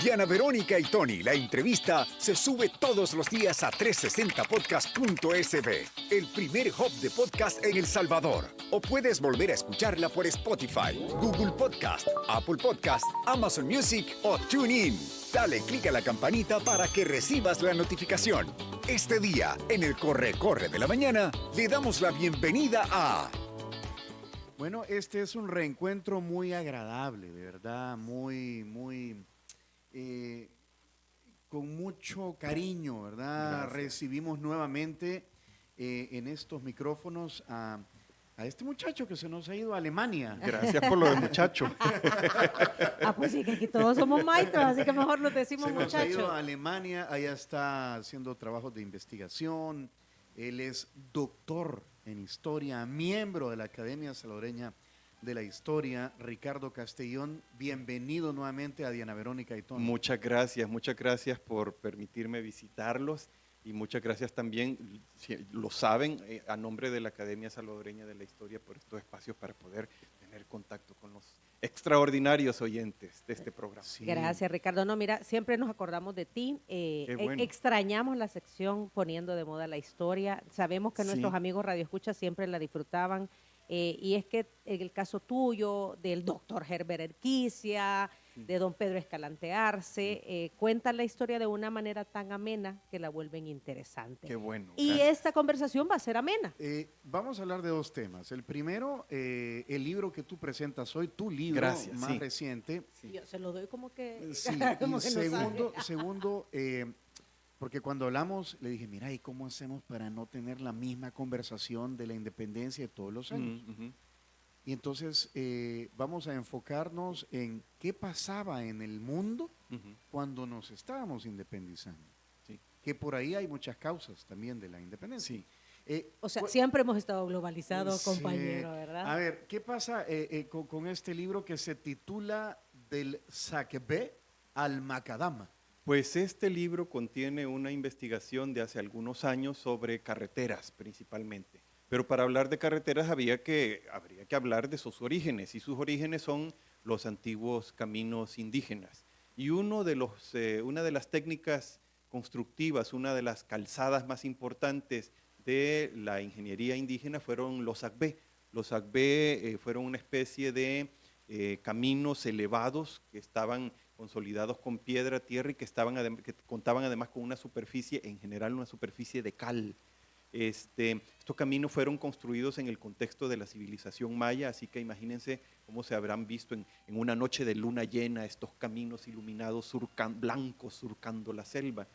Diana Verónica y Tony, la entrevista, se sube todos los días a 360podcast.sb, el primer hub de podcast en El Salvador. O puedes volver a escucharla por Spotify, Google Podcast, Apple Podcast, Amazon Music o TuneIn. Dale clic a la campanita para que recibas la notificación. Este día, en el Corre Corre de la Mañana, le damos la bienvenida a... Bueno, este es un reencuentro muy agradable, de verdad, con mucho cariño, ¿verdad? Gracias. Recibimos nuevamente en estos micrófonos a este muchacho que se nos ha ido a Alemania. Gracias por lo de muchacho. Pues sí, que aquí todos somos maestros, así que mejor nos decimos Se nos ha ido muchachos. a Alemania, allá está haciendo trabajos de investigación. Él es doctor en historia, miembro de la Academia Salvadoreña de la Historia. Ricardo Castellón, bienvenido nuevamente a Diana Verónica y Tony. Muchas gracias por permitirme visitarlos y muchas gracias también, si lo saben, a nombre de la Academia Salvadoreña de la Historia por estos espacios para poder tener contacto con los extraordinarios oyentes de este programa. Sí. Gracias, Ricardo. No, mira, siempre nos acordamos de ti. Qué bueno. Extrañamos la sección poniendo de moda la historia. Sabemos que Sí. nuestros amigos radioescuchas siempre la disfrutaban. Y es que en el caso tuyo, del doctor Herbert Erquicia, de don Pedro Escalante Arce, cuentan la historia de una manera tan amena que la vuelven interesante. Qué bueno. Y gracias. esta conversación va a ser amena. Vamos a hablar de dos temas. El primero, el libro que tú presentas hoy, tu libro Gracias, más sí. reciente. Sí. Yo se lo doy como que, Sí, como y que no segundo, sabe. porque cuando hablamos, le dije, mira, ¿y cómo hacemos para no tener la misma conversación de la independencia de todos los años? Ujú. Y entonces vamos a enfocarnos en qué pasaba en el mundo Ujú. cuando nos estábamos independizando. Sí. Que por ahí hay muchas causas también de la independencia. Sí. O sea, cu- siempre hemos estado globalizados, Sí. compañero, ¿verdad? A ver, ¿qué pasa con este libro que se titula Del Sacbé al Macadama? Pues este libro contiene una investigación de hace algunos años sobre carreteras principalmente. Pero para hablar de carreteras habría que hablar de sus orígenes, y sus orígenes son los antiguos caminos indígenas. Y una de las técnicas constructivas, una de las calzadas más importantes de la ingeniería indígena fueron los acbé. Los acbé fueron una especie de caminos elevados que estaban consolidados con piedra, tierra y que contaban además con una superficie, en general una superficie de cal. Estos caminos fueron construidos en el contexto de la civilización maya, así que imagínense cómo se habrán visto en una noche de luna llena estos caminos iluminados blancos surcando la selva.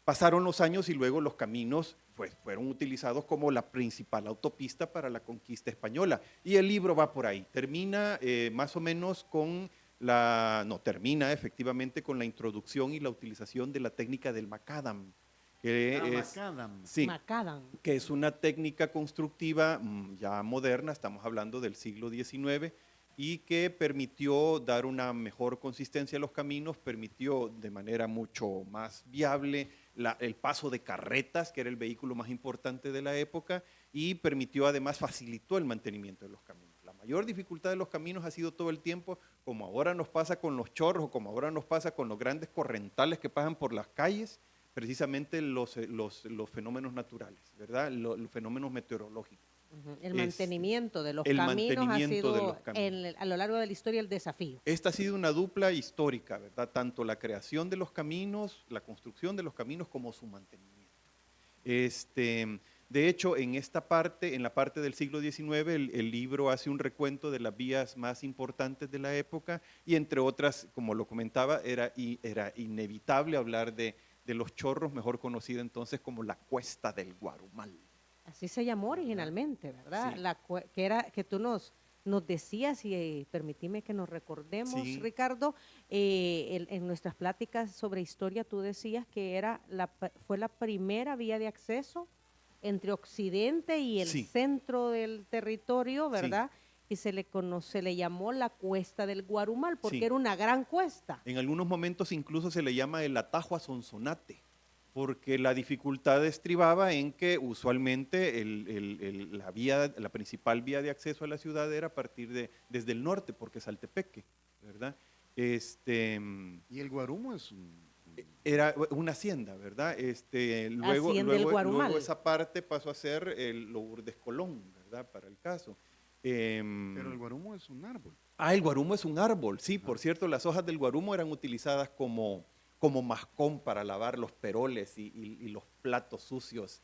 Pasaron los años y luego los caminos pues, fueron utilizados como la principal autopista para la conquista española. Y el libro va por ahí, termina más o menos termina efectivamente con la introducción y la utilización de la técnica del macadam. Macadam. Sí, Macadam. que es una técnica constructiva ya moderna, estamos hablando del siglo XIX, y que permitió dar una mejor consistencia a los caminos, permitió de manera mucho más viable el paso de carretas, que era el vehículo más importante de la época, y permitió además, facilitó el mantenimiento de los caminos. La mayor dificultad de los caminos ha sido todo el tiempo, como ahora nos pasa con los chorros, o como ahora nos pasa con los grandes correntales que pasan por las calles, precisamente los fenómenos naturales, ¿verdad? Los fenómenos meteorológicos. El mantenimiento de los el caminos ha mantenimiento de sido los caminos. a lo largo de la historia el desafío. Esta ha sido una dupla histórica, ¿verdad? Tanto la creación de los caminos, la construcción de los caminos, como su mantenimiento. De hecho, en la parte del siglo XIX, el libro hace un recuento de las vías más importantes de la época y entre otras, como lo comentaba, era inevitable hablar de los chorros, mejor conocida entonces como la Cuesta del Guarumal. Así se llamó originalmente, ¿verdad? Sí. Que tú nos decías, y permitime que nos recordemos, Sí. Ricardo, en nuestras pláticas sobre historia tú decías que fue la primera vía de acceso entre Occidente y el Sí. centro del territorio, ¿verdad? Y se le llamó la Cuesta del Guarumal, porque Sí. era una gran cuesta. En algunos momentos incluso se le llama el atajo a Sonsonate, porque la dificultad estribaba en que usualmente la principal vía de acceso a la ciudad era a partir desde el norte, porque es Saltepeque, ¿verdad? Y el Guarumo es Era una hacienda, ¿verdad? Luego, Hacienda del Guarumal. luego esa parte pasó a ser el Lourdes Colón, ¿verdad? Para el caso. pero el Guarumo es un árbol. El guarumo es un árbol, sí. Por cierto, las hojas del guarumo eran utilizadas como mascón para lavar los peroles y los platos sucios.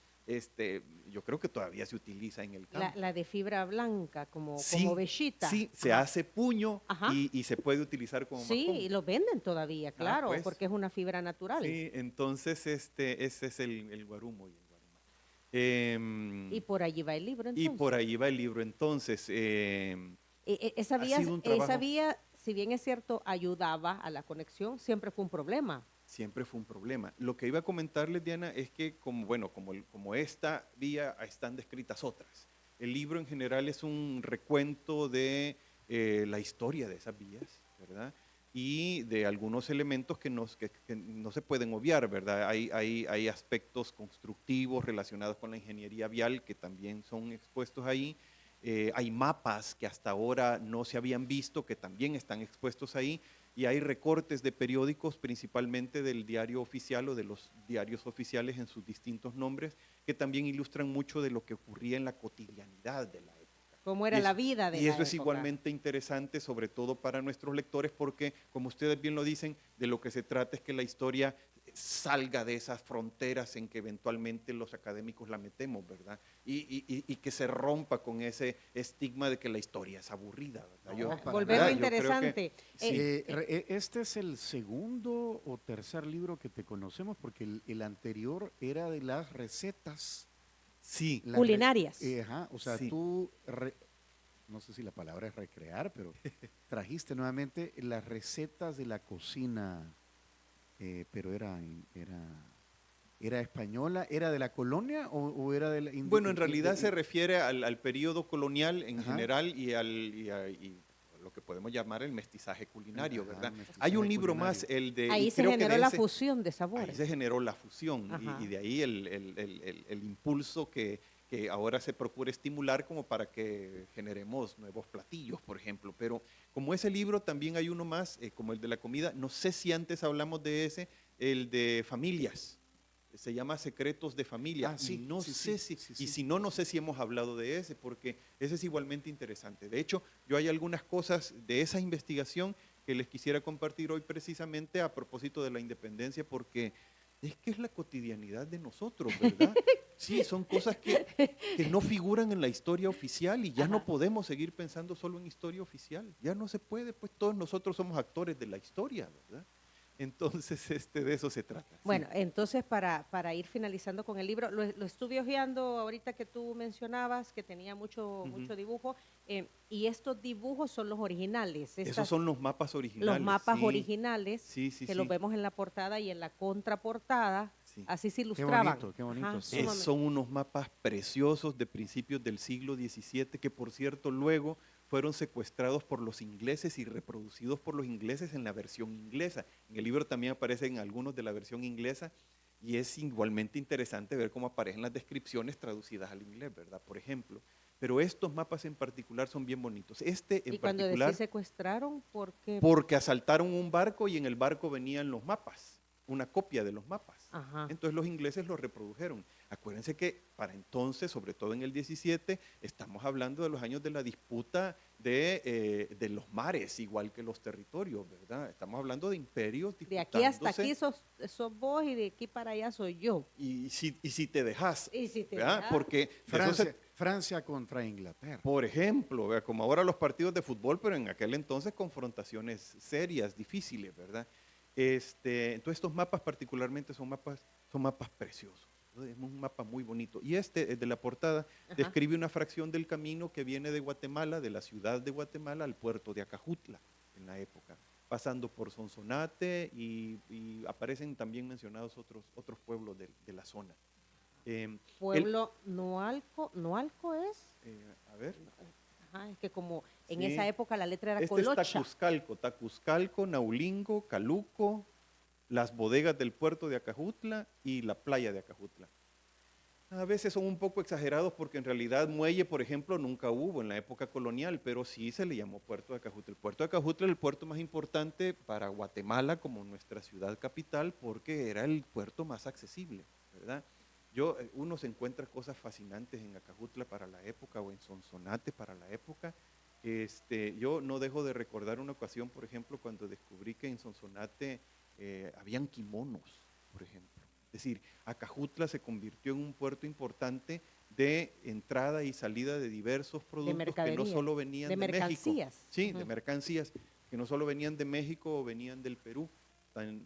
Yo creo que todavía se utiliza en el campo. La de fibra blanca, como Sí, vellita. sí, se hace puño Ajá. y se puede utilizar como Sí, mascón. y lo venden todavía, claro, pues. porque es una fibra natural. Sí, entonces ese es el guarumo y el guarumal. Y por allí va el libro, Y entonces. por ahí va el libro. Entonces, Esa ha vía, sido un trabajo. esa vía, si bien es cierto, ayudaba a la conexión, siempre fue un problema. Siempre fue un problema. Lo que iba a comentarles, Diana, es que como esta vía están descritas otras. El libro en general es un recuento de la historia de esas vías, ¿verdad? Y de algunos elementos que no se pueden obviar, ¿verdad? Hay aspectos constructivos relacionados con la ingeniería vial que también son expuestos ahí. Hay mapas que hasta ahora no se habían visto, que también están expuestos ahí, y hay recortes de periódicos, principalmente del diario oficial o de los diarios oficiales en sus distintos nombres, que también ilustran mucho de lo que ocurría en la cotidianidad de la época. Cómo era la vida de Y la eso es época. igualmente interesante, sobre todo para nuestros lectores, porque, como ustedes bien lo dicen, de lo que se trata es que la historia salga de esas fronteras en que eventualmente los académicos la metemos, ¿verdad? Y que se rompa con ese estigma de que la historia es aburrida, ¿verdad? No, para Volverlo nada. Yo creo que interesante. sí. Este es el segundo o tercer libro que te conocemos, porque el anterior era de las recetas. Sí, Las Culinarias. Ajá, o sea, Sí. no sé si la palabra es recrear, pero trajiste nuevamente las recetas de la cocina, pero era española, ¿era de la colonia o era de la bueno, en realidad se refiere al periodo colonial en Ajá. general y a lo que podemos llamar el mestizaje culinario, Ajá, ¿verdad? el mestizaje Hay un libro culinario. más, el de... Ahí y se creo que generó de la ese- fusión de Ahí sabores. se generó la fusión Ajá. y de ahí el impulso que ahora se procura estimular como para que generemos nuevos platillos, por ejemplo. Pero como ese libro también hay uno más, como el de la comida, no sé si antes hablamos de ese, el de familias. Se llama Secretos de Familia. Ah, sí, y no sí, sé sí, si, sí, y sí. si no, no sé si hemos hablado de ese, porque ese es igualmente interesante. De hecho, yo hay algunas cosas de esa investigación que les quisiera compartir hoy precisamente a propósito de la independencia, porque es que es la cotidianidad de nosotros, ¿verdad? Sí, son cosas que no figuran en la historia oficial y ya no Ajá. podemos seguir pensando solo en historia oficial. Ya no se puede, pues todos nosotros somos actores de la historia, ¿verdad? Entonces, de eso se trata. sí. Bueno, entonces para ir finalizando con el libro, lo estuve hojeando ahorita que tú mencionabas que tenía mucho dibujo, y estos dibujos son los originales. Esos son los mapas originales. los mapas sí. originales Sí, sí, que sí. los vemos en la portada y en la contraportada, Sí. así se Qué ilustraban. bonito, qué bonito. Ajá, sí. sumamente. Son unos mapas preciosos de principios del siglo XVII que, por cierto, luego fueron secuestrados por los ingleses y reproducidos por los ingleses en la versión inglesa. En el libro también aparecen algunos de la versión inglesa y es igualmente interesante ver cómo aparecen las descripciones traducidas al inglés, ¿verdad? Por ejemplo. Pero estos mapas en particular son bien bonitos. Este en Y cuando particular, decís secuestraron, ¿por qué? porque asaltaron un barco y en el barco venían los mapas, una copia de los mapas. Ajá. Entonces los ingleses los reprodujeron. Acuérdense que para entonces, sobre todo en el 17, estamos hablando de los años de la disputa de los mares, igual que los territorios, ¿verdad? Estamos hablando de imperios De disputándose. aquí hasta aquí sos vos y de aquí para allá soy yo. Y si te dejas, Y si te ¿verdad? dejas. Porque de eso Francia contra Inglaterra. por ejemplo, ¿verdad? Como ahora los partidos de fútbol, pero en aquel entonces confrontaciones serias, difíciles, ¿verdad? Entonces estos mapas particularmente son mapas preciosos. Es un mapa muy bonito. Y el de la portada, Ajá. describe una fracción del camino que viene de Guatemala, de la ciudad de Guatemala, al puerto de Acajutla, en la época, pasando por Sonsonate y aparecen también mencionados otros pueblos de la zona. Pueblo Noalco es. A ver. Ajá, es que como en Sí. esa época la letra era Este colocha. es Tacuzcalco, Naulingo, Caluco, las bodegas del puerto de Acajutla y la playa de Acajutla. A veces son un poco exagerados porque en realidad muelle, por ejemplo, nunca hubo en la época colonial, pero sí se le llamó Puerto de Acajutla. El Puerto de Acajutla es el puerto más importante para Guatemala como nuestra ciudad capital porque era el puerto más accesible, ¿verdad? Uno se encuentra cosas fascinantes en Acajutla para la época o en Sonsonate para la época. Yo no dejo de recordar una ocasión, por ejemplo, cuando descubrí que en Sonsonate habían kimonos, por ejemplo. Es decir, Acajutla se convirtió en un puerto importante de entrada y salida de diversos productos que no solo venían de México. Sí, de mercancías, que no solo venían de México o venían del Perú,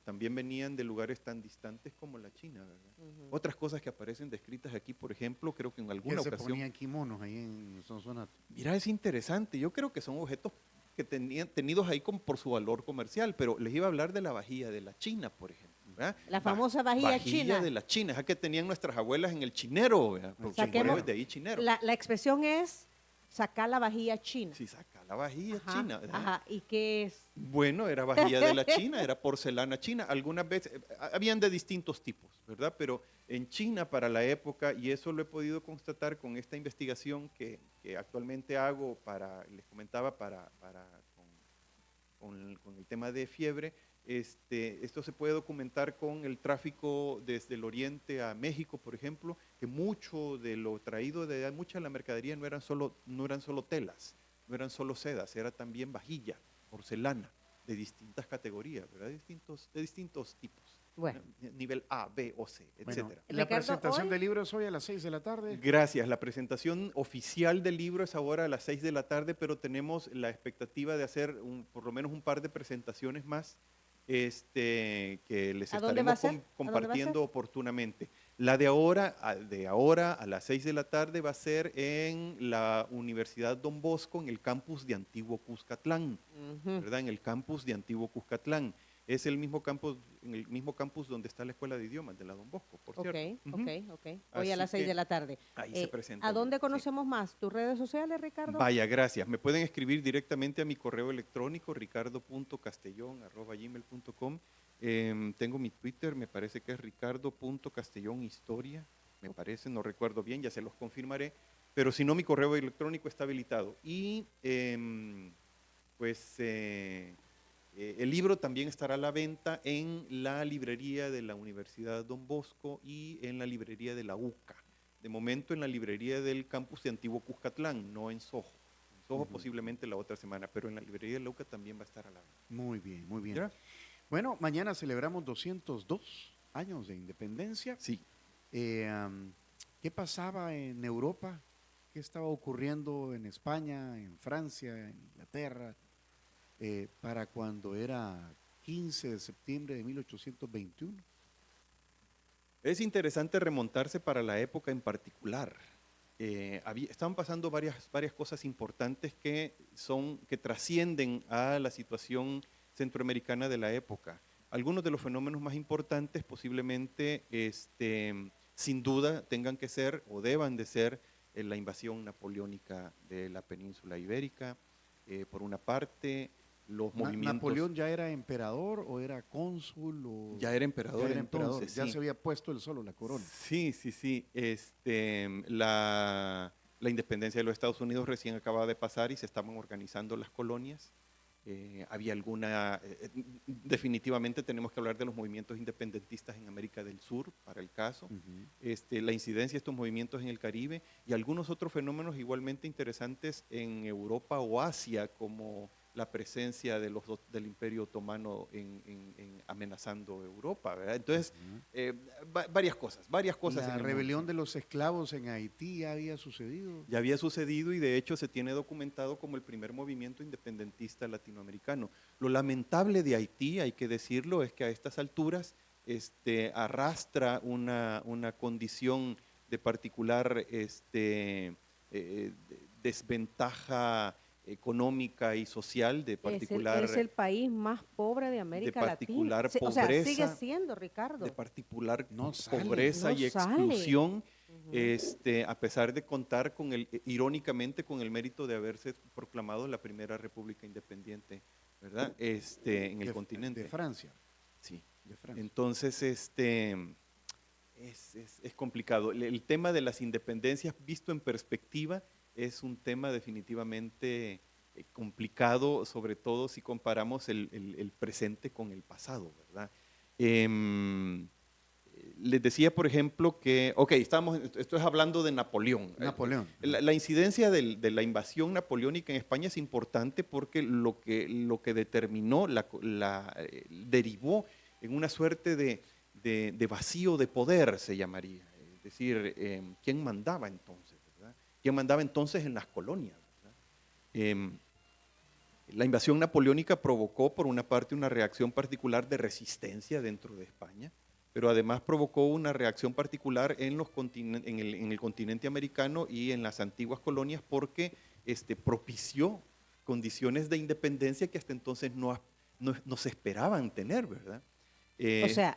también venían de lugares tan distantes como la China, ¿verdad? Otras cosas que aparecen descritas aquí, por ejemplo, creo que en alguna ocasión... ¿Qué se ponían kimonos ahí en Sonsonate? Mira, es interesante. Yo creo que son objetos que tenían tenidos ahí por su valor comercial, pero les iba a hablar de la vajilla de la China, por ejemplo. ¿verdad? La famosa vajilla china. De la China, esa que tenían nuestras abuelas en el chinero, ¿verdad? Porque de ahí chinero. La expresión es sacar la vajilla china. Sí, sacar la vajilla china. ¿verdad? Ajá, ¿y qué es? Bueno, era vajilla de la China, era porcelana china. Algunas veces, habían de distintos tipos, ¿verdad? Pero en China para la época, y eso lo he podido constatar con esta investigación que actualmente hago les comentaba, con el tema de fiebre, esto se puede documentar con el tráfico desde el oriente a México, por ejemplo, que mucho de lo traído mucha de la mercadería no eran solo telas, no eran solo sedas, era también vajilla, porcelana, de distintas categorías, ¿verdad? De distintos tipos. Bueno. Nivel A, B o C, etc. Bueno, la presentación del libro es hoy a las 6 de la tarde. Gracias. La presentación oficial del libro es ahora a las 6 de la tarde, pero tenemos la expectativa de hacer por lo menos un par de presentaciones más que les estaremos compartiendo oportunamente. La de ahora a las 6 de la tarde va a ser en la Universidad Don Bosco, en el campus de Antiguo Cuscatlán, ¿verdad? En el campus de Antiguo Cuscatlán. Es en el mismo campus donde está la Escuela de Idiomas de la Don Bosco, por cierto. Ok. Hoy a las 6 de la tarde. Ahí se presenta. ¿A dónde conocemos más? ¿Tus redes sociales, Ricardo? Vaya, gracias. Me pueden escribir directamente a mi correo electrónico, ricardo.castellón@gmail.com. Tengo mi Twitter, me parece que es ricardo.castellonhistoria, me parece, no recuerdo bien, ya se los confirmaré. Pero si no, mi correo electrónico está habilitado. Y el libro también estará a la venta en la librería de la Universidad Don Bosco y en la librería de la UCA. De momento en la librería del campus de Antiguo Cuscatlán, no en Soho. En Soho posiblemente la otra semana, pero en la librería de la UCA también va a estar a la venta. Muy bien, muy bien. ¿Ya? Bueno, mañana celebramos 202 años de independencia. Sí. ¿Qué pasaba en Europa? ¿Qué estaba ocurriendo en España, en Francia, en Inglaterra? Para cuando era 15 de septiembre de 1821. Es interesante remontarse para la época en particular. Estaban pasando varias cosas importantes que trascienden a la situación centroamericana de la época. Algunos de los fenómenos más importantes posiblemente, sin duda, tengan que ser o deban de ser la invasión napoleónica de la península ibérica, por una parte. Los movimientos. ¿Napoleón ya era emperador o era cónsul? Ya era emperador, entonces. Ya sí. Se había puesto él solo la corona. Sí. La independencia de los Estados Unidos recién acababa de pasar y se estaban organizando las colonias. Había definitivamente tenemos que hablar de los movimientos independentistas en América del Sur, para el caso, la incidencia de estos movimientos en el Caribe y algunos otros fenómenos igualmente interesantes en Europa o Asia, como la presencia del Imperio Otomano amenazando Europa, ¿verdad? Entonces, varias cosas. La rebelión de los esclavos en Haití ya había sucedido. Ya había sucedido y de hecho se tiene documentado como el primer movimiento independentista latinoamericano. Lo lamentable de Haití, hay que decirlo, es que a estas alturas arrastra una condición de particular desventaja económica y social, de particular... Es el país más pobre de América Latina. Pobreza, o sea, sigue siendo, Ricardo. De particular pobreza no y exclusión, a pesar de contar irónicamente con el mérito de haberse proclamado la primera república independiente, ¿verdad? En el continente. De Francia. Sí. De Francia. Entonces, Es complicado. El tema de las independencias visto en perspectiva es un tema definitivamente complicado, sobre todo si comparamos el presente con el pasado, ¿verdad? Les decía, por ejemplo, que, esto es hablando de Napoleón. Napoleón. La incidencia de la invasión napoleónica en España es importante porque lo que determinó, derivó en una suerte de vacío de poder, se llamaría. Es decir, ¿quién mandaba entonces? ¿Verdad? ¿Quién mandaba entonces en las colonias? ¿Verdad? La invasión napoleónica provocó, por una parte, una reacción particular de resistencia dentro de España, pero además provocó una reacción particular en el continente americano y en las antiguas colonias porque propició condiciones de independencia que hasta entonces no se esperaban tener, ¿verdad? O sea,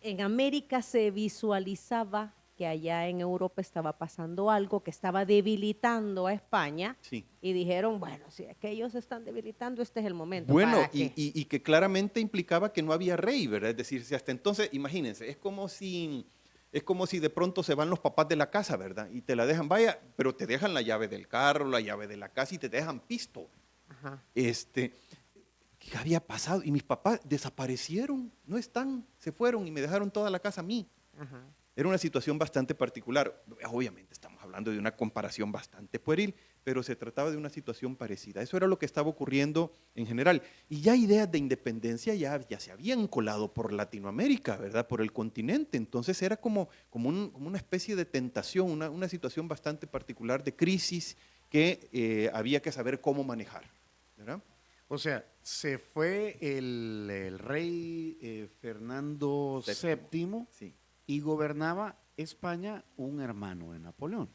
en América se visualizaba que allá en Europa estaba pasando algo que estaba debilitando a España, sí. Y dijeron, bueno, si es que ellos se están debilitando, este es el momento. Bueno, ¿para qué? y que claramente implicaba que no había rey, ¿verdad? Es decir, si hasta entonces, imagínense, es como si de pronto se van los papás de la casa, ¿verdad? Y te la dejan, vaya, pero te dejan la llave del carro, la llave de la casa y te dejan pisto. Ajá. ¿Qué había pasado? Y mis papás desaparecieron, no están, se fueron y me dejaron toda la casa a mí. Ajá. Era una situación bastante particular. Obviamente estamos hablando de una comparación bastante pueril, pero se trataba de una situación parecida. Eso era lo que estaba ocurriendo en general. Y ya ideas de independencia ya se habían colado por Latinoamérica, ¿verdad? Por el continente. Entonces era como una especie de tentación, una situación bastante particular de crisis que había que saber cómo manejar, ¿verdad? O sea, se fue el rey Fernando VII Sí. y gobernaba España un hermano de Napoleón.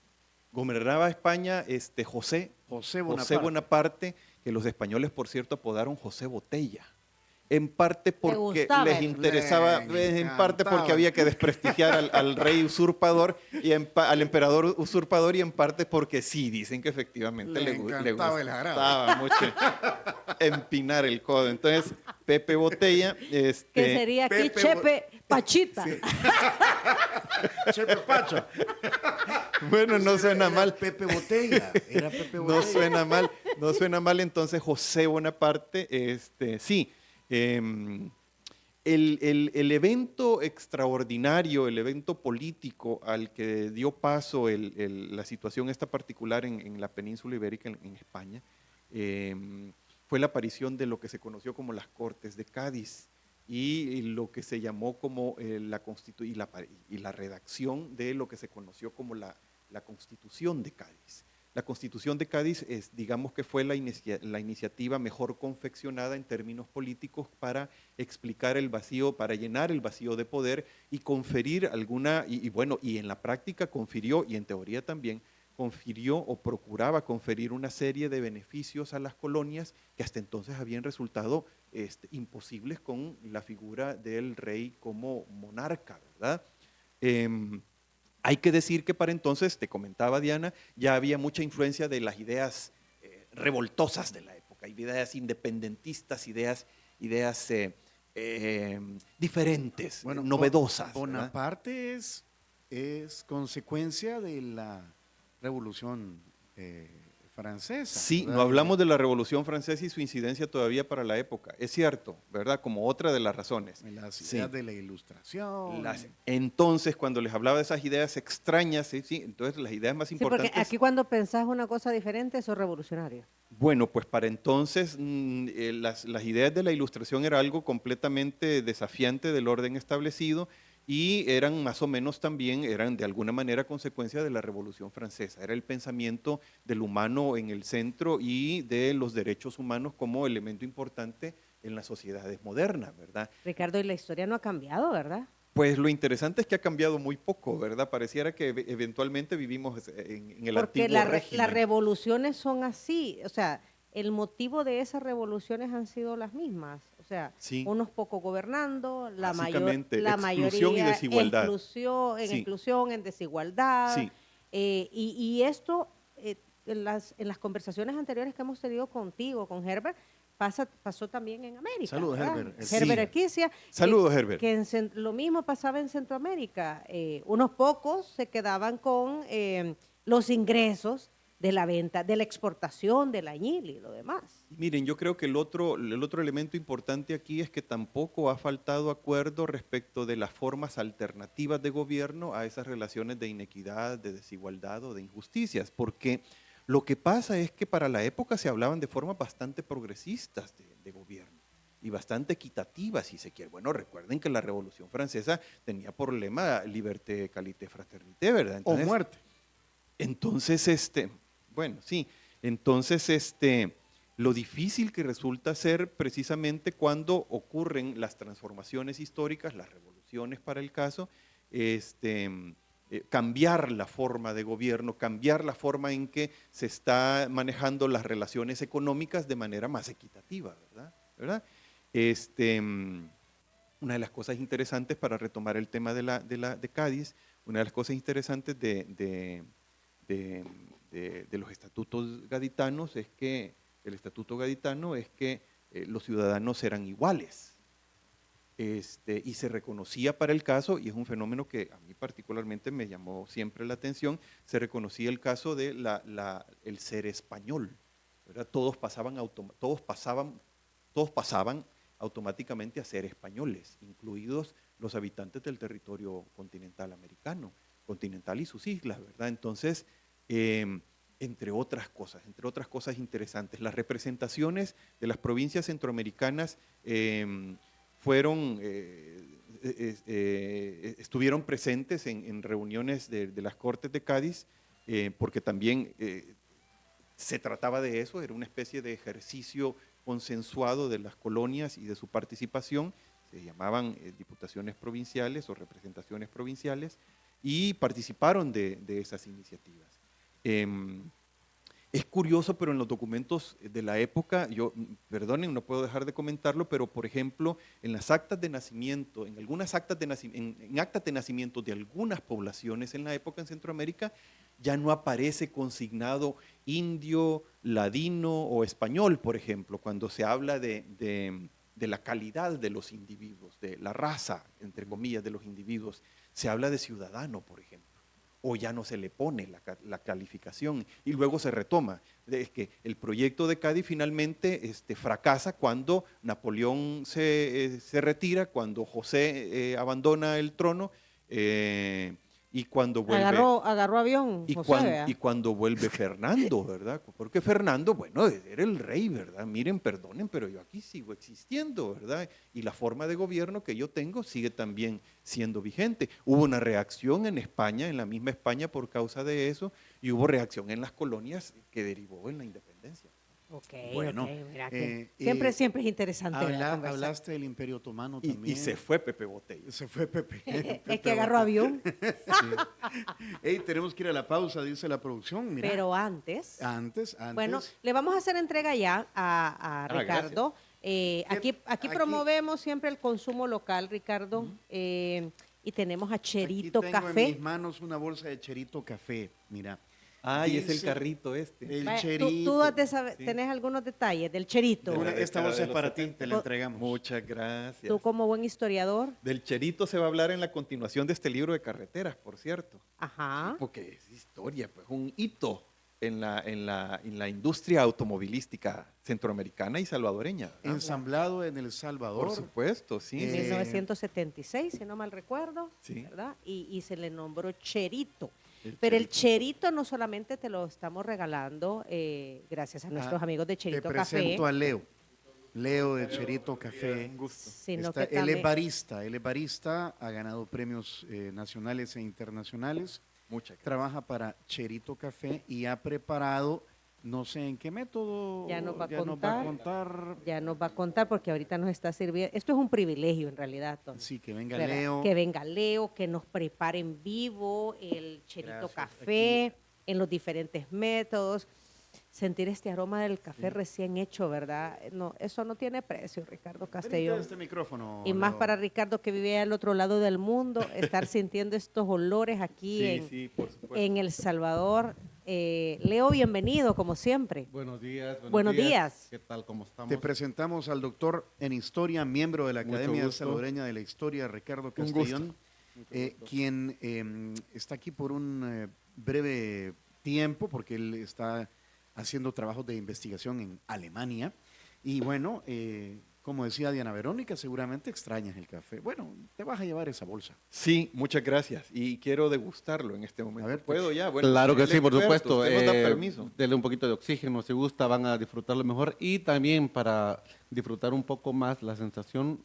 Gobernaba España José Bonaparte, que los españoles, por cierto, apodaron José Botella. En parte porque les interesaba, en parte porque había que desprestigiar al rey usurpador y al emperador usurpador, y en parte porque sí, dicen que efectivamente le gustaba mucho empinar el codo. Entonces, Pepe Botella, que sería aquí Chepe Pachita. Sí. Chepe Pacho. Bueno, no suena mal. Pepe Botella. Era Pepe Botella. No suena mal. Entonces, José Bonaparte, sí. El evento extraordinario, el evento político al que dio paso la situación esta particular en la península ibérica, en España, fue la aparición de lo que se conoció como las Cortes de Cádiz y lo que se llamó como la redacción de lo que se conoció como la Constitución de Cádiz. La Constitución de Cádiz digamos que fue la iniciativa mejor confeccionada en términos políticos para explicar el vacío, para llenar el vacío de poder y conferir y en la práctica confirió, y en teoría también, confirió o procuraba conferir una serie de beneficios a las colonias que hasta entonces habían resultado imposibles con la figura del rey como monarca, ¿verdad? Hay que decir que para entonces, te comentaba Diana, ya había mucha influencia de las ideas revoltosas de la época, ideas independentistas, ideas diferentes, novedosas. Bonaparte es consecuencia de la Revolución Francesa. Sí, ¿verdad? no hablamos de la Revolución Francesa y su incidencia todavía para la época. Es cierto, ¿verdad? Como otra de las razones. Las ideas de la Ilustración. Entonces, cuando les hablaba de esas ideas extrañas, sí, entonces las ideas más importantes... Sí, porque aquí cuando pensás una cosa diferente, eso es revolucionario. Bueno, pues para entonces las ideas de la Ilustración era algo completamente desafiante del orden establecido, y eran más o menos también, eran de alguna manera consecuencia de la Revolución Francesa. Era el pensamiento del humano en el centro y de los derechos humanos como elemento importante en las sociedades modernas, ¿verdad? Ricardo, y la historia no ha cambiado, ¿verdad? Pues lo interesante es que ha cambiado muy poco, ¿verdad? Pareciera que eventualmente vivimos en el antiguo régimen. Porque las revoluciones son así, o sea, el motivo de esas revoluciones han sido las mismas. O sea, sí, unos pocos gobernando, la exclusión mayoría y desigualdad. Exclusión, en desigualdad. Sí. Y esto, en las conversaciones anteriores que hemos tenido contigo, con Herbert, pasó también en América. Saludos, ¿verdad? Herbert. Herbert Erquicia. Saludos, Herbert. Lo mismo pasaba en Centroamérica. Unos pocos se quedaban con los ingresos de la venta, de la exportación del añil y lo demás. Miren, yo creo que el otro elemento importante aquí es que tampoco ha faltado acuerdo respecto de las formas alternativas de gobierno a esas relaciones de inequidad, de desigualdad o de injusticias, porque lo que pasa es que para la época se hablaban de formas bastante progresistas de gobierno y bastante equitativas, si se quiere. Bueno, recuerden que la Revolución Francesa tenía por lema liberté, égalité, fraternité, ¿verdad? Entonces, o muerte. Entonces, bueno, sí, entonces lo difícil que resulta ser precisamente cuando ocurren las transformaciones históricas, las revoluciones para el caso, cambiar la forma de gobierno, cambiar la forma en que se está manejando las relaciones económicas de manera más equitativa, ¿verdad? Una de las cosas interesantes, para retomar el tema de Cádiz, una de las cosas interesantes de los estatutos gaditanos es que el estatuto gaditano es que los ciudadanos eran iguales. Y se reconocía para el caso, y es un fenómeno que a mí particularmente me llamó siempre la atención, se reconocía el caso de el ser español, ¿verdad? Todos pasaban automáticamente a ser españoles, incluidos los habitantes del territorio continental americano, continental y sus islas, ¿verdad? Entonces, entre otras cosas interesantes, las representaciones de las provincias centroamericanas estuvieron presentes en reuniones de las Cortes de Cádiz, porque también se trataba de eso, era una especie de ejercicio consensuado de las colonias y de su participación, se llamaban diputaciones provinciales o representaciones provinciales, y participaron de esas iniciativas. Es curioso, pero en los documentos de la época, perdonen, no puedo dejar de comentarlo, pero por ejemplo, en las actas de nacimiento, en algunas actas en actas de nacimiento de algunas poblaciones en la época en Centroamérica, ya no aparece consignado indio, ladino o español, por ejemplo, cuando se habla de la calidad de los individuos, de la raza, entre comillas, de los individuos, se habla de ciudadano, por ejemplo. O ya no se le pone la calificación y luego se retoma. Es que el proyecto de Cádiz finalmente fracasa cuando Napoleón se retira, cuando José abandona el trono y cuando vuelve… Agarró avión, y cuando vuelve Fernando, ¿verdad? Porque Fernando, bueno, era el rey, ¿verdad? Miren, perdonen, pero yo aquí sigo existiendo, ¿verdad? Y la forma de gobierno que yo tengo sigue también siendo vigente. Hubo una reacción en España, en la misma España, por causa de eso, y hubo reacción en las colonias que derivó en la independencia. Bueno, mira que siempre es interesante. Hablaste del Imperio Otomano también. Y se fue Pepe Botello. Se fue Pepe. Es que agarró avión. Sí. Tenemos que ir a la pausa, dice la producción. Mira. Pero antes. Bueno, le vamos a hacer entrega ya a Ricardo. Aquí promovemos siempre el consumo local, Ricardo. Y tenemos a Cherito Aquí tengo Café. en mis manos una bolsa de Cherito Café, mira. Y es el carrito El Vaya, Cherito. ¿Tú tenés algunos detalles del Cherito? Esta bolsa es para ti, te la entregamos. Muchas gracias. Tú como buen historiador. Del Cherito se va a hablar en la continuación de este libro de carreteras, por cierto. Ajá. Porque es historia, pues un hito en la industria automovilística centroamericana y salvadoreña, ¿verdad? Ensamblado en El Salvador. Por supuesto, sí. En 1976, si no mal recuerdo, Sí. ¿verdad? Y se le nombró Cherito. Pero el Cherito no solamente te lo estamos regalando gracias a nuestros amigos de Cherito Te Café. presento a Leo. Leo de Cherito Café. Un gusto. Sino que Él también, es barista, ha ganado premios nacionales e internacionales. Muchas gracias. Trabaja para Cherito Café y ha preparado, no sé en qué método. Ya nos va a contar. ya nos va a contar porque ahorita nos está sirviendo. Esto es un privilegio en realidad, Tony. Sí, que venga ¿Verdad? Leo. Que venga Leo, que nos prepare en vivo el Cherito Gracias. Café en los diferentes métodos. Sentir este aroma del café recién hecho, ¿verdad? No, eso no tiene precio, Ricardo Castellón. Este micrófono, Y más Leo. para Ricardo que vive al otro lado del mundo, estar sintiendo estos olores aquí Sí, por supuesto. en El Salvador Leo, bienvenido, como siempre. Buenos días. Buenos días. ¿Qué tal? ¿Cómo estamos? Te presentamos al doctor en historia, miembro de la Mucho Academia gusto. Salvadoreña de la Historia, Ricardo gusto. Castellón, quien está aquí por un breve tiempo, porque él está haciendo trabajos de investigación en Alemania. Y bueno, como decía Diana Verónica, seguramente extrañas el café. Bueno, te vas a llevar esa bolsa. Sí, muchas gracias. Y quiero degustarlo en este momento. A ver, ¿puedo ya? Bueno, Claro que el sí, por experto, supuesto. Usted nos da permiso. Denle un poquito de oxígeno, si gusta, van a disfrutarlo mejor. Y también para disfrutar un poco más la sensación,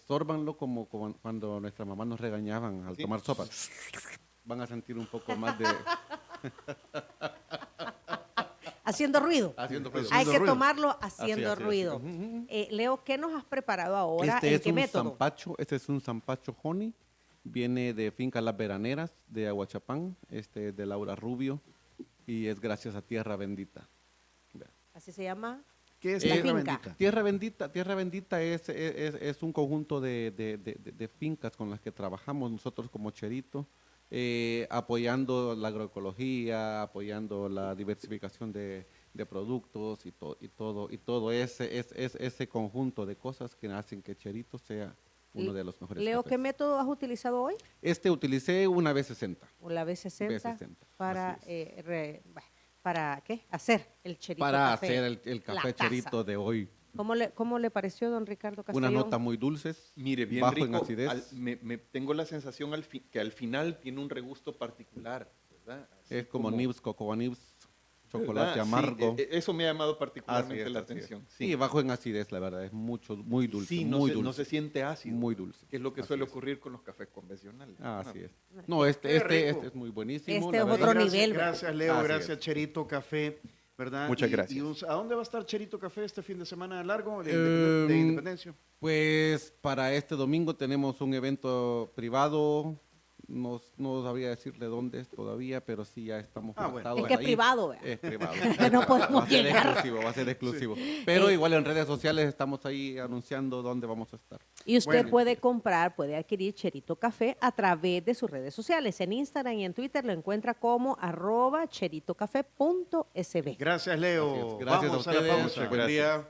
sórbanlo como cuando nuestra mamá nos regañaban al Sí. tomar sopa. Van a sentir un poco más de... Haciendo ruido. haciendo ruido. Hay que ruido. tomarlo haciendo Así, así. ruido. Ujú, ujú. Leo, ¿qué nos has preparado ahora? Este ¿En es qué un método? zampacho, honey. Viene de Finca Las Veraneras, de Aguachapán, de Laura Rubio, y es gracias a Tierra Bendita. Vea. Así se llama. ¿Qué es La Tierra finca. Bendita? Tierra Bendita es un conjunto de fincas con las que trabajamos nosotros como Cherito, apoyando la agroecología, apoyando la diversificación de productos y todo ese conjunto de cosas que hacen que Cherito sea uno de los mejores Leo, cafés. ¿qué método has utilizado hoy? Utilicé una B60. O la B60, B60, para, así ¿para qué? Hacer el cherito para café. hacer el La café taza. Cherito de hoy. ¿Cómo le pareció, don Ricardo Castellón? Una nota muy dulce, Mire, bien bajo rico. en acidez. Tengo la sensación que al final tiene un regusto particular, ¿verdad? Así Es como Nibs, Cocoa Nibs, chocolate ¿verdad? Sí, amargo. eso me ha llamado particularmente Así es, la así es. atención. Sí, bajo en acidez, la verdad, es muy dulce, Sí, muy no dulce. se siente ácido. Muy dulce. Que es lo que Así suele es. ocurrir con los cafés convencionales. Así Ah, es. No, Qué este rico. es muy buenísimo. Este la es verdad. otro Gracias, nivel. Gracias, Leo. Así Gracias, es. Cherito Café. ¿Verdad? Muchas gracias. ¿A dónde va a estar Cherito Café este fin de semana largo de Em, Independencia? Pues para este domingo tenemos un evento privado. No sabría decirle dónde es todavía, pero sí ya estamos Ah, bueno. conectados Es que es ahí. privado, ¿verdad? Es privado. No podemos Va a ser llegar. exclusivo, va a ser exclusivo. Pero igual en redes sociales estamos ahí anunciando dónde vamos a estar. Y usted Bueno. puede adquirir Cherito Café a través de sus redes sociales. En Instagram y en Twitter lo encuentra como @cheritocafé.sb. Gracias, Leo. Así es. Gracias Vamos a a la ustedes. pausa. Buen día.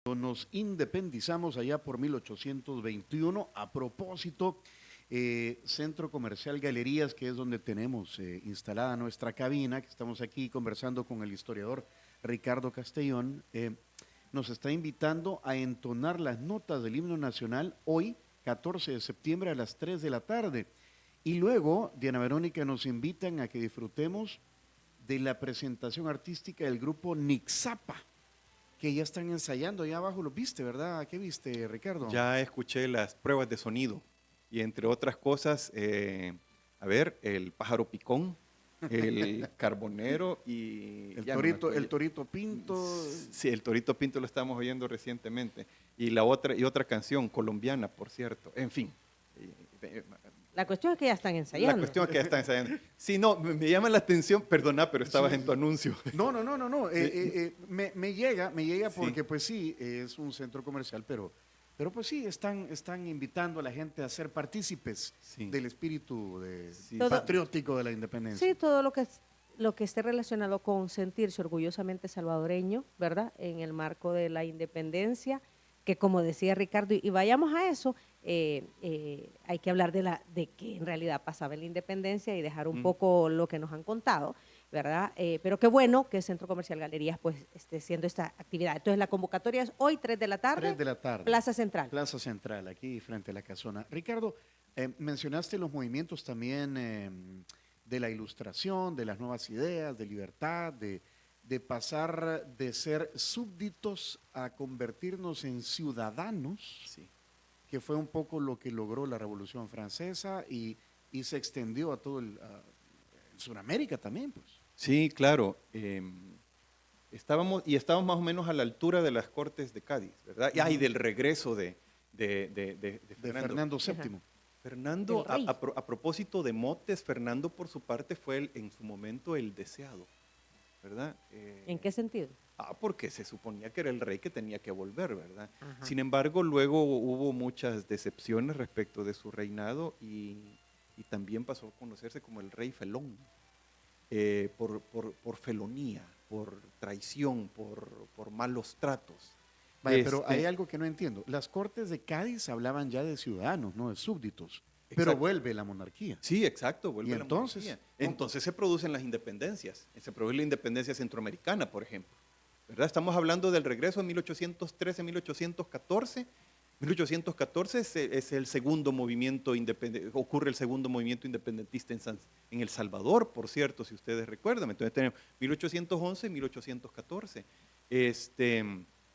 Nos independizamos allá por 1821. A propósito, Centro Comercial Galerías, que es donde tenemos instalada nuestra cabina, que estamos aquí conversando con el historiador Ricardo Castellón, nos está invitando a entonar las notas del himno nacional hoy, 14 de septiembre a las 3 de la tarde. Y luego, Diana Verónica, nos invitan a que disfrutemos de la presentación artística del grupo Nixapa, que ya están ensayando, allá abajo lo viste, ¿verdad? ¿Qué viste, Ricardo? Ya escuché las pruebas de sonido y entre otras cosas, el pájaro picón, el carbonero y... El torito Pinto. Sí, el Torito Pinto lo estamos oyendo recientemente. Y otra canción colombiana, por cierto. En fin. La cuestión es que ya están ensayando. La cuestión es que ya están ensayando. Sí, no, me llama la atención, perdona, pero estabas en tu anuncio. No. Me llega porque Sí. pues sí, es un centro comercial, pero pues sí, están invitando a la gente a ser partícipes Sí. del espíritu Sí. patriótico de la independencia. Sí, todo lo que esté relacionado con sentirse orgullosamente salvadoreño, ¿verdad? En el marco de la independencia, que como decía Ricardo, y vayamos a eso, hay que hablar de qué en realidad pasaba en la independencia y dejar un poco lo que nos han contado, ¿verdad? Pero qué bueno que el Centro Comercial Galerías pues esté haciendo esta actividad. Entonces la convocatoria es hoy, 3 de la tarde. 3 de la tarde. Plaza Central. Plaza Central, aquí frente a la casona. Ricardo, mencionaste los movimientos también de la ilustración, de las nuevas ideas, de libertad, de pasar de ser súbditos a convertirnos en ciudadanos, Sí. que fue un poco lo que logró la Revolución Francesa y se extendió a todo Sudamérica también, pues. Sí, claro. Estábamos más o menos a la altura de las Cortes de Cádiz, ¿verdad? Y del regreso de De Fernando. Fernando VII. Fernando, El rey. a propósito de motes, Fernando por su parte fue en su momento el deseado, ¿verdad? ¿En qué sentido? Porque se suponía que era el rey que tenía que volver, ¿verdad? Ajá. Sin embargo, luego hubo muchas decepciones respecto de su reinado y también pasó a conocerse como el rey felón, por felonía, por traición, por malos tratos. Vaya, pero hay algo que no entiendo. Las Cortes de Cádiz hablaban ya de ciudadanos, no de súbditos. Pero Exacto. vuelve la monarquía. Sí, exacto, vuelve ¿Y la entonces? monarquía. Entonces se producen las independencias. Se produce la independencia centroamericana, por ejemplo. ¿Verdad? Estamos hablando del regreso de 1813, 1814. 1814 es el segundo movimiento independentista, ocurre el segundo movimiento independentista en El Salvador, por cierto, si ustedes recuerdan. Entonces tenemos 1811 y 1814. Es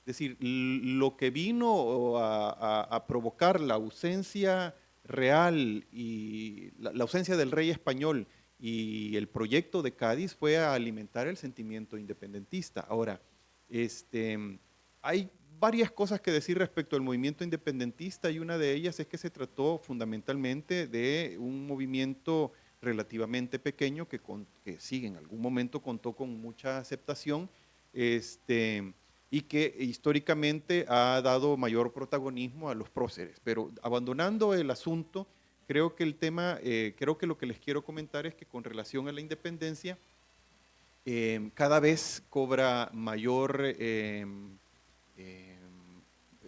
decir, lo que vino a provocar la ausencia real y la ausencia del rey español y el proyecto de Cádiz fue a alimentar el sentimiento independentista. Ahora, hay varias cosas que decir respecto al movimiento independentista y una de ellas es que se trató fundamentalmente de un movimiento relativamente pequeño que sí, en algún momento contó con mucha aceptación y que históricamente ha dado mayor protagonismo a los próceres. Pero abandonando el asunto, creo que creo que lo que les quiero comentar es que con relación a la independencia, cada vez cobra mayor,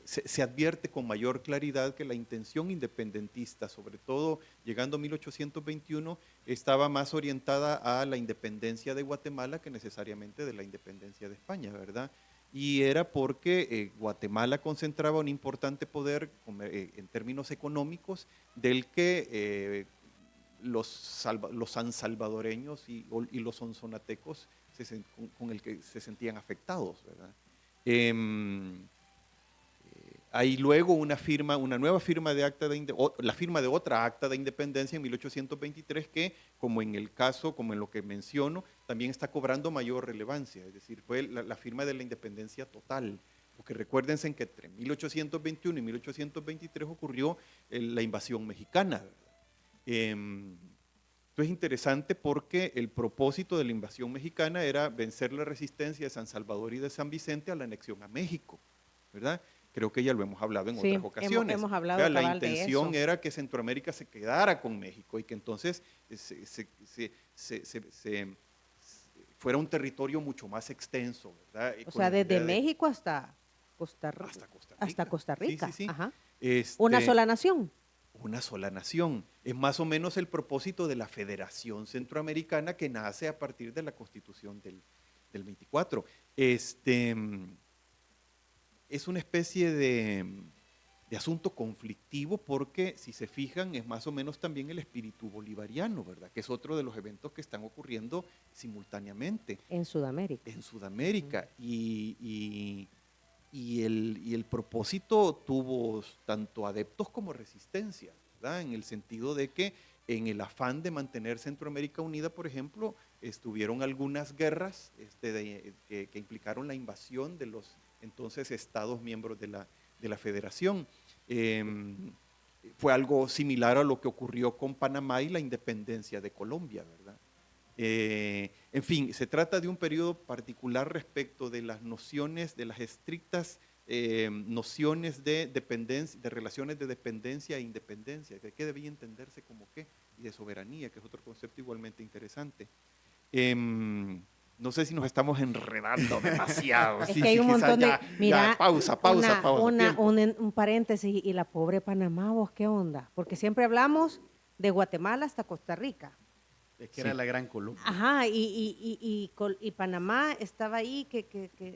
se advierte con mayor claridad que la intención independentista, sobre todo llegando a 1821, estaba más orientada a la independencia de Guatemala que necesariamente de la independencia de España, ¿verdad? Y era porque Guatemala concentraba un importante poder en términos económicos del que los sansalvadoreños y los sonsonatecos con el que se sentían afectados, ¿verdad? Hay luego una nueva firma de la firma de otra acta de independencia en 1823 que, como en lo que menciono, también está cobrando mayor relevancia, es decir, fue la firma de la independencia total, porque recuérdense que entre 1821 y 1823 ocurrió la invasión mexicana, ¿verdad? Esto es interesante porque el propósito de la invasión mexicana era vencer la resistencia de San Salvador y de San Vicente a la anexión a México, ¿verdad? Creo que ya lo hemos hablado en otras ocasiones. Hemos hablado la cabal de intención eso. era que Centroamérica se quedara con México y que entonces fuera un territorio mucho más extenso, ¿verdad? O Con sea, la idea desde México hasta hasta Costa Rica. Hasta Costa Rica. Sí, sí, sí. Ajá. Una sola nación. Una sola nación. Es más o menos el propósito de la Federación Centroamericana que nace a partir de la Constitución del 24. Es una especie de asunto conflictivo porque, si se fijan, es más o menos también el espíritu bolivariano, ¿verdad? Que es otro de los eventos que están ocurriendo simultáneamente. En Sudamérica. En Sudamérica. Y el propósito tuvo tanto adeptos como resistencia, ¿verdad? En el sentido de que en el afán de mantener Centroamérica unida, por ejemplo, estuvieron algunas guerras que implicaron la invasión de los entonces estados miembros de la Federación. Fue algo similar a lo que ocurrió con Panamá y la independencia de Colombia, ¿verdad? En fin, se trata de un periodo particular respecto de las nociones, de las estrictas nociones de dependencia, de relaciones de dependencia e independencia, de qué debía entenderse como qué, y de soberanía, que es otro concepto igualmente interesante. No sé si nos estamos enredando demasiado. Es Sí, que hay sí, un quizás montón de... ya, Mira, ya, pausa. Tiempo. un paréntesis, y la pobre Panamá, ¿vos qué onda? Porque siempre hablamos de Guatemala hasta Costa Rica. Es que era la Gran Colombia. Ajá, y Panamá estaba ahí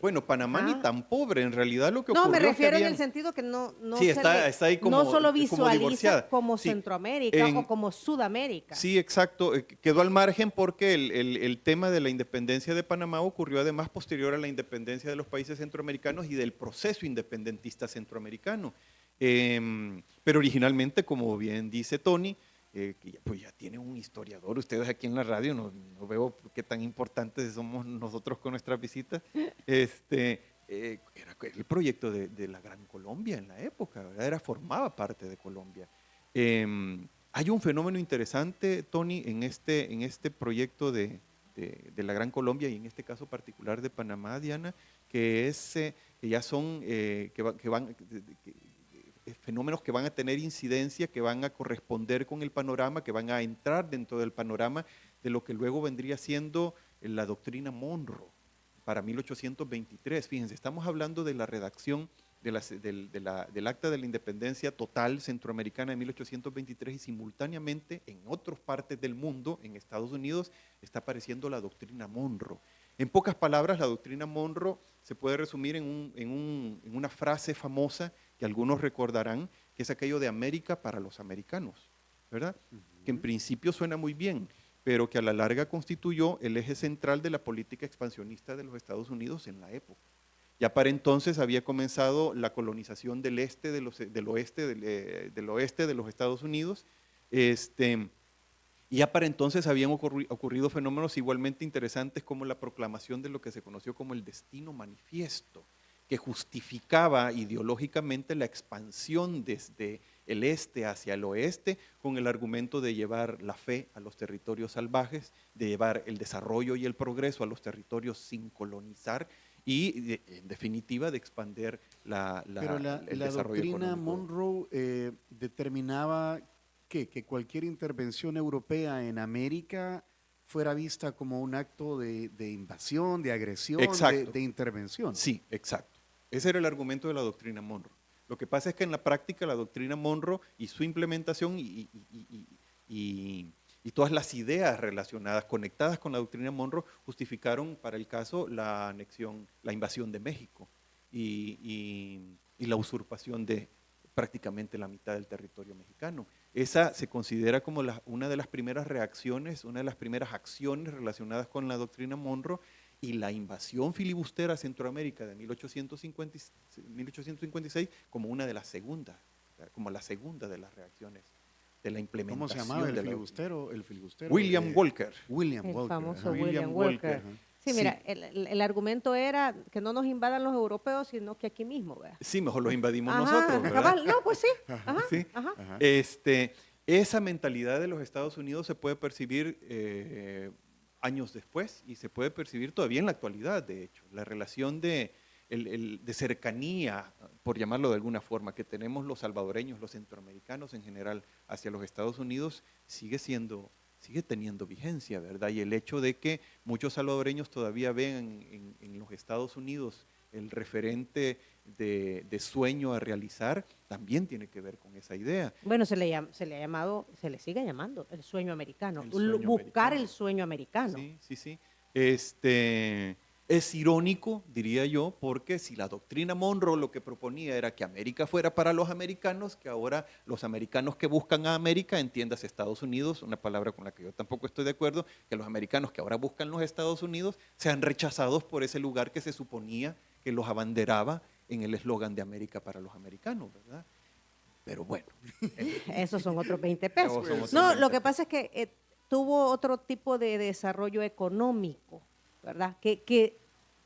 Bueno, Panamá ni tan pobre, en realidad lo que No, ocurrió me es que refiero en habían- el sentido que no Sí, está ahí como- no solo como visualiza divorciada. como Sí, Centroamérica en- o como Sudamérica. Sí, exacto. Quedó al margen porque el tema de la independencia de Panamá ocurrió además posterior a la independencia de los países centroamericanos y del proceso independentista centroamericano. Pero originalmente, como bien dice Tony, pues ya tiene un historiador. Ustedes aquí en la radio, no veo qué tan importantes somos nosotros con nuestras visitas. Era el proyecto de la Gran Colombia en la época, ¿verdad? Formaba parte de Colombia. Hay un fenómeno interesante, Tony, en este proyecto de la Gran Colombia y en este caso particular de Panamá, Diana, que ya son fenómenos que van a tener incidencia, que van a corresponder con el panorama, que van a entrar dentro del panorama de lo que luego vendría siendo la doctrina Monroe para 1823. Fíjense, estamos hablando de la redacción del Acta de la Independencia Total Centroamericana de 1823 y simultáneamente en otras partes del mundo, en Estados Unidos, está apareciendo la doctrina Monroe. En pocas palabras, la doctrina Monroe se puede resumir en una frase famosa que algunos recordarán, que es aquello de América para los americanos, ¿verdad? Que en principio suena muy bien, pero que a la larga constituyó el eje central de la política expansionista de los Estados Unidos en la época. Ya para entonces había comenzado la colonización del oeste de los Estados Unidos, y ya para entonces habían ocurrido fenómenos igualmente interesantes como la proclamación de lo que se conoció como el Destino Manifiesto, que justificaba ideológicamente la expansión desde el este hacia el oeste con el argumento de llevar la fe a los territorios salvajes, de llevar el desarrollo y el progreso a los territorios sin colonizar y, en definitiva, de expandir el desarrollo doctrina económico. Monroe determinaba que cualquier intervención europea en América fuera vista como un acto de invasión, de agresión, de intervención. Sí, exacto. Ese era el argumento de la doctrina Monroe. Lo que pasa es que en la práctica la doctrina Monroe y su implementación y todas las ideas relacionadas, conectadas con la doctrina Monroe, justificaron para el caso la anexión, la invasión de México y la usurpación de prácticamente la mitad del territorio mexicano. Esa se considera como una de las primeras reacciones, una de las primeras acciones relacionadas con la doctrina Monroe, y la invasión filibustera a Centroamérica de 1856 como una de las segundas, como la segunda de las reacciones de la implementación. ¿Cómo se llamaba el filibustero? William Walker. William Walker. Famoso Ajá. William Walker. Ajá. Sí, mira, el argumento era que no nos invadan los europeos, sino que aquí mismo, ¿verdad? Sí, mejor los invadimos Ajá, nosotros, ¿verdad? cabal, no, pues sí. Ajá, Sí. ajá. Ajá. Esa mentalidad de los Estados Unidos se puede percibir años después y se puede percibir todavía en la actualidad, de hecho. La relación de cercanía, por llamarlo de alguna forma, que tenemos los salvadoreños, los centroamericanos en general, hacia los Estados Unidos, sigue teniendo vigencia, ¿verdad? Y el hecho de que muchos salvadoreños todavía ven en los Estados Unidos el referente de sueño a realizar, también tiene que ver con esa idea. Bueno, se le ha llamado, se le sigue llamando el sueño americano, El sueño buscar americano. el sueño americano. Sí, sí, sí. Es irónico, diría yo, porque si la doctrina Monroe lo que proponía era que América fuera para los americanos, que ahora los americanos que buscan a América, entiendas Estados Unidos, una palabra con la que yo tampoco estoy de acuerdo, que los americanos que ahora buscan los Estados Unidos sean rechazados por ese lugar que se suponía que los abanderaba en el eslogan de América para los americanos, ¿verdad? Pero bueno. Esos son otros 20 pesos. Esos son otros No, 20 lo que pasa es que tuvo otro tipo de desarrollo económico, ¿verdad? Que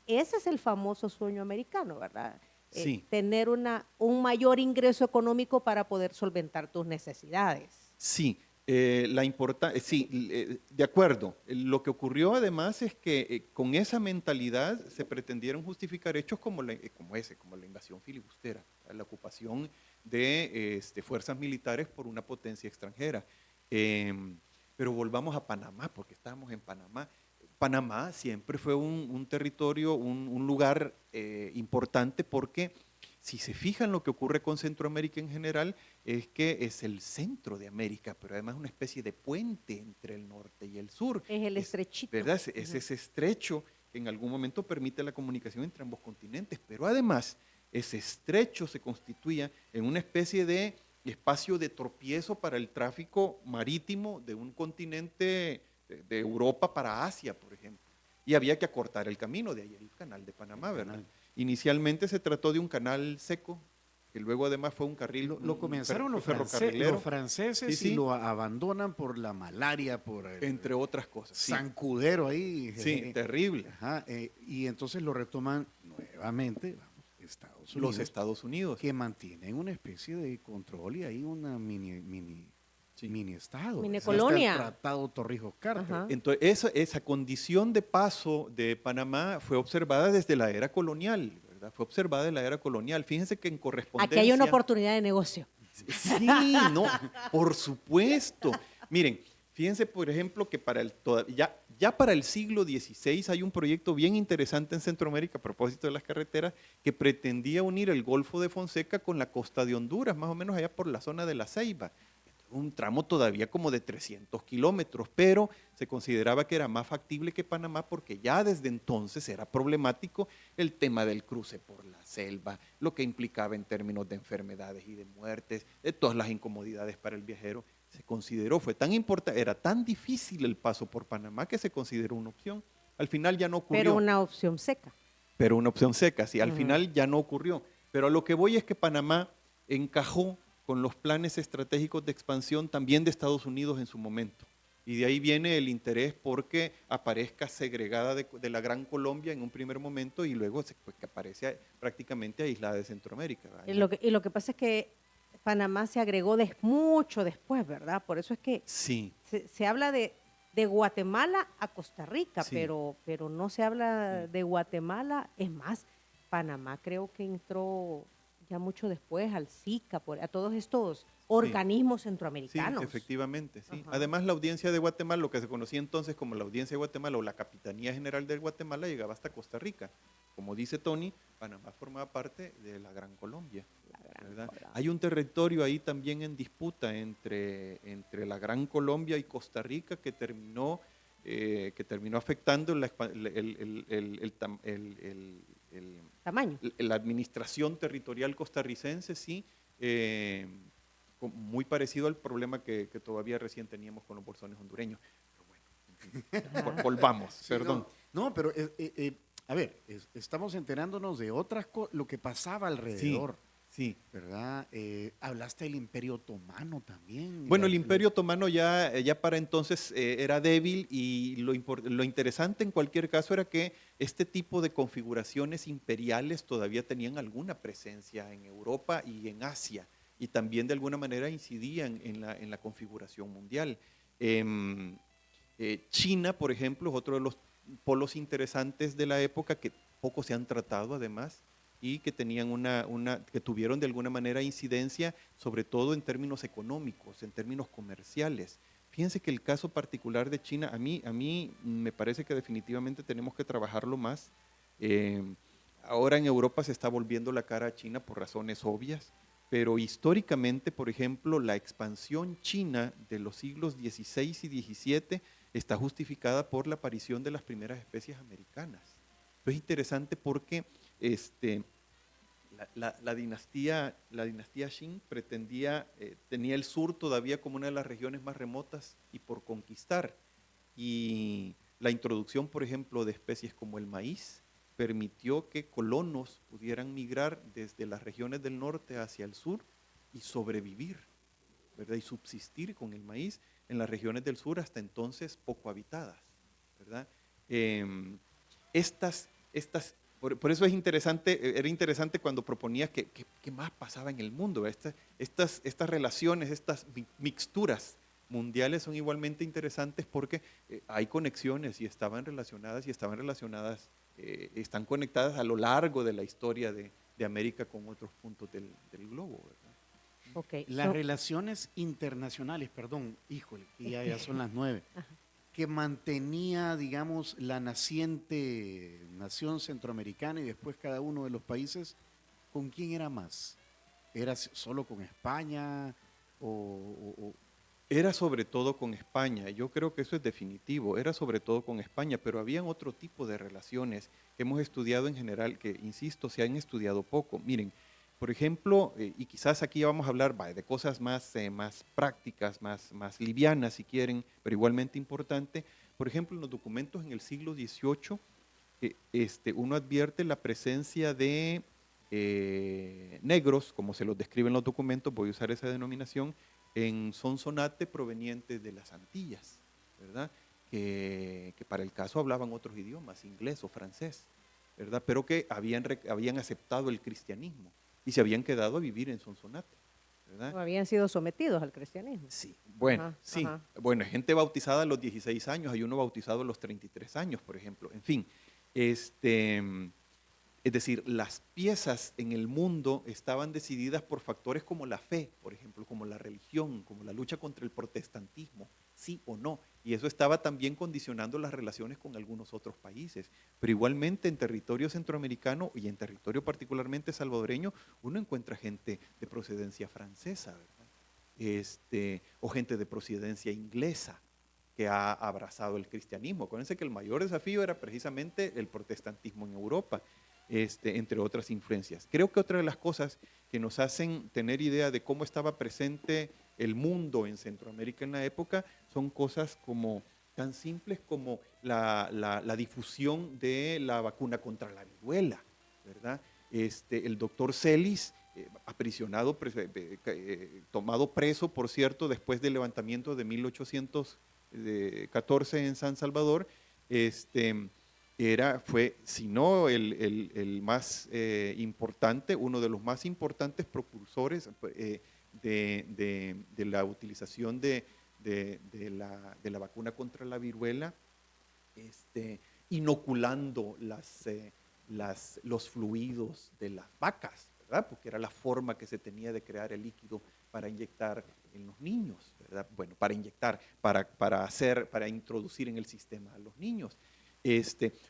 ese es el famoso sueño americano, ¿verdad? Sí. Tener un mayor ingreso económico para poder solventar tus necesidades. Sí, de acuerdo. Lo que ocurrió además es que con esa mentalidad se pretendieron justificar hechos como la invasión filibustera, la ocupación de fuerzas militares por una potencia extranjera. Pero volvamos a Panamá, porque estábamos en Panamá. Panamá siempre fue un territorio, un lugar importante porque si se fijan lo que ocurre con Centroamérica en general es que es el centro de América, pero además una especie de puente entre el norte y el sur. Es el estrechito. ¿Verdad? Es ese estrecho que en algún momento permite la comunicación entre ambos continentes, pero además ese estrecho se constituía en una especie de espacio de tropiezo para el tráfico marítimo de un continente de Europa para Asia, por ejemplo. Y había que acortar el camino, de ahí el canal de Panamá, ¿verdad? Inicialmente se trató de un canal seco, que luego además fue un carril. Lo comenzaron los ferrocarrilero. franceses Sí, sí. y lo abandonan por la malaria, por el Entre otras cosas. Sí, zancudero ahí. sí, terrible. Ajá, y entonces lo retoman nuevamente, vamos, Estados Unidos. Los Estados Unidos. Que mantienen una especie de control y hay una mini estado. Mini Hasta colonia. el Tratado Torrijos-Carter. Ajá. Entonces, esa condición de paso de Panamá fue observada desde la era colonial, ¿verdad? Fue observada en la era colonial. Fíjense que en correspondencia... Aquí hay una oportunidad de negocio. Sí, no, por supuesto. Miren, fíjense, por ejemplo, que ya para el siglo XVI hay un proyecto bien interesante en Centroamérica a propósito de las carreteras que pretendía unir el Golfo de Fonseca con la costa de Honduras, más o menos allá por la zona de La Ceiba. Un tramo todavía como de 300 kilómetros, pero se consideraba que era más factible que Panamá porque ya desde entonces era problemático el tema del cruce por la selva, lo que implicaba en términos de enfermedades y de muertes, de todas las incomodidades para el viajero. Se consideró, fue tan importante, era tan difícil el paso por Panamá que se consideró una opción. Al final ya no ocurrió. Pero una opción seca. Pero una opción seca, sí, al final ya no ocurrió. Pero a lo que voy es que Panamá encajó con los planes estratégicos de expansión también de Estados Unidos en su momento. Y de ahí viene el interés porque aparezca segregada de la Gran Colombia en un primer momento y luego pues, que aparece prácticamente aislada de Centroamérica. Y lo que pasa es que Panamá se agregó mucho después, ¿verdad? Por eso es que Sí. se habla de Guatemala a Costa Rica, Sí. pero no se habla de Guatemala. Es más, Panamá creo que entró ya mucho después al SICA, a todos estos organismos Sí, centroamericanos. efectivamente, sí. Ajá. Además, la audiencia de Guatemala, lo que se conocía entonces como la audiencia de Guatemala o la Capitanía General de Guatemala, llegaba hasta Costa Rica. Como dice Tony, Panamá formaba parte de la Gran Colombia. ¿Verdad? Hay un territorio ahí también en disputa entre la Gran Colombia y Costa Rica que terminó afectando Tamaño. la administración territorial costarricense, sí, muy parecido al problema que todavía recién teníamos con los bolsones hondureños. Pero bueno, volvamos, Sí, perdón. No, pero a ver, estamos enterándonos de otras cosas, lo que pasaba alrededor. Sí. ¿Verdad? Hablaste del Imperio Otomano también. Bueno, el Imperio Otomano ya para entonces era débil y lo interesante en cualquier caso era que este tipo de configuraciones imperiales todavía tenían alguna presencia en Europa y en Asia y también de alguna manera incidían en la configuración mundial. China, por ejemplo, es otro de los polos interesantes de la época que poco se han tratado además y que tenían que tuvieron de alguna manera incidencia, sobre todo en términos económicos, en términos comerciales. Fíjense que el caso particular de China, a mí me parece que definitivamente tenemos que trabajarlo más. ahora en Europa se está volviendo la cara a China por razones obvias, pero históricamente, por ejemplo, la expansión china de los siglos XVI y XVII está justificada por la aparición de las primeras especies americanas. Esto es interesante porque la dinastía Qing pretendía, tenía el sur todavía como una de las regiones más remotas y por conquistar. Y la introducción, por ejemplo, de especies como el maíz permitió que colonos pudieran migrar desde las regiones del norte hacia el sur y sobrevivir, ¿verdad? Y subsistir con el maíz en las regiones del sur hasta entonces poco habitadas, ¿verdad? Por eso es interesante, era interesante cuando proponías qué más pasaba en el mundo. Estas relaciones, estas mixturas mundiales son igualmente interesantes porque hay conexiones y estaban relacionadas, están conectadas a lo largo de la historia de América con otros puntos del globo, ¿verdad? Okay. Las relaciones internacionales, perdón, híjole, y ya son las 9, que mantenía, digamos, la naciente nación centroamericana y después cada uno de los países, ¿con quién era más? ¿Era solo con España o? Era sobre todo con España, yo creo que eso es definitivo, era sobre todo con España, pero habían otro tipo de relaciones que hemos estudiado en general, que, insisto, se han estudiado poco. Miren, por ejemplo, y quizás aquí vamos a hablar de cosas más prácticas, más livianas si quieren, pero igualmente importante. Por ejemplo, en los documentos en el siglo XVIII, uno advierte la presencia de negros, como se los describen los documentos, voy a usar esa denominación, en Sonsonate provenientes de las Antillas, ¿verdad? Que para el caso hablaban otros idiomas, inglés o francés, ¿verdad? Pero que habían aceptado el cristianismo y se habían quedado a vivir en Sonsonate, ¿verdad? O habían sido sometidos al cristianismo. Sí, bueno, Ajá, sí. ajá. Bueno, hay gente bautizada a los 16 años, hay uno bautizado a los 33 años, por ejemplo. En fin, es decir, las piezas en el mundo estaban decididas por factores como la fe, por ejemplo, como la religión, como la lucha contra el protestantismo, sí o no. Y eso estaba también condicionando las relaciones con algunos otros países. Pero igualmente en territorio centroamericano y en territorio particularmente salvadoreño, uno encuentra gente de procedencia francesa, ¿verdad? O gente de procedencia inglesa que ha abrazado el cristianismo. Acuérdense que el mayor desafío era precisamente el protestantismo en Europa. Entre otras influencias. Creo que otra de las cosas que nos hacen tener idea de cómo estaba presente el mundo en Centroamérica en la época son cosas como tan simples como la difusión de la vacuna contra la viruela, ¿verdad? El doctor Celis, aprisionado, tomado preso, por cierto, después del levantamiento de 1814 en San Salvador, fue, si no el más importante, uno de los más importantes propulsores de la utilización de la vacuna contra la viruela, inoculando los fluidos de las vacas, ¿verdad? Porque era la forma que se tenía de crear el líquido para inyectar en los niños, ¿verdad? Bueno, para inyectar, para introducir en el sistema a los niños.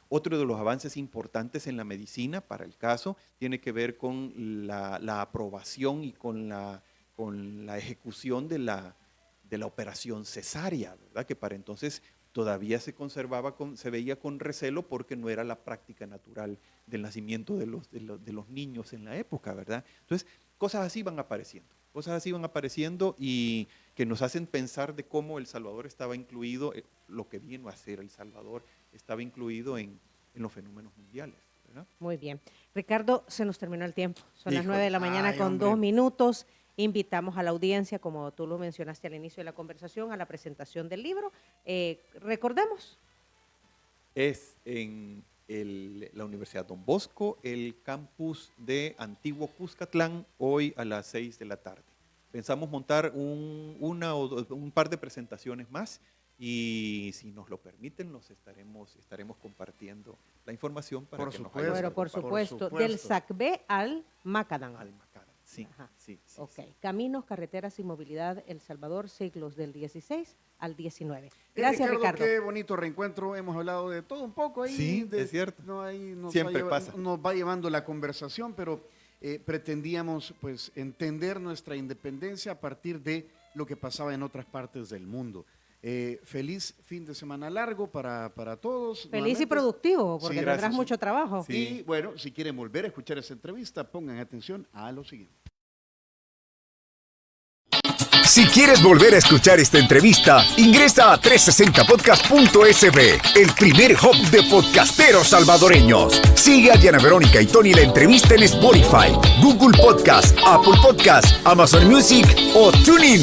Otro de los avances importantes en la medicina, para el caso, tiene que ver con la aprobación y con la ejecución de la operación cesárea, ¿verdad? Que para entonces todavía se veía con recelo porque no era la práctica natural del nacimiento de los niños en la época, ¿verdad? Entonces, cosas así van apareciendo y que nos hacen pensar de cómo El Salvador estaba incluido, lo que vino a ser El Salvador, estaba incluido en los fenómenos mundiales, ¿verdad? Muy bien. Ricardo, se nos terminó el tiempo. Son las Híjole. 9 de la mañana Ay, con hombre. 2 minutos. Invitamos a la audiencia, como tú lo mencionaste al inicio de la conversación, a la presentación del libro. Recordemos. Es en la Universidad Don Bosco, el campus de Antiguo Cuscatlán, hoy a las 6 de la tarde. Pensamos montar un par de presentaciones más y si nos lo permiten, nos estaremos compartiendo la información para Por que supuesto. nos Bueno, ayuden. por Por supuesto. supuesto. Del SACB al Macadam. Al Macadam. Sí, Ajá. sí. Ok. Caminos, carreteras y movilidad El Salvador, siglos del 16 al 19. Gracias, Ricardo. Qué bonito reencuentro. Hemos hablado de todo un poco ahí. Sí, es cierto. No, ahí Siempre pasa. Nos va llevando la conversación, pero pretendíamos pues entender nuestra independencia a partir de lo que pasaba en otras partes del mundo. Feliz fin de semana largo para todos. Feliz y nuevamente. productivo, porque Sí, gracias. tendrás mucho trabajo. Sí. Y bueno, si quieren volver a escuchar esa entrevista, pongan atención a lo siguiente. Si quieres volver a escuchar esta entrevista, ingresa a 360podcast.sb, el primer hub de podcasteros salvadoreños. Sigue a Diana Verónica y Tony la entrevista en Spotify, Google Podcast, Apple Podcast, Amazon Music o TuneIn.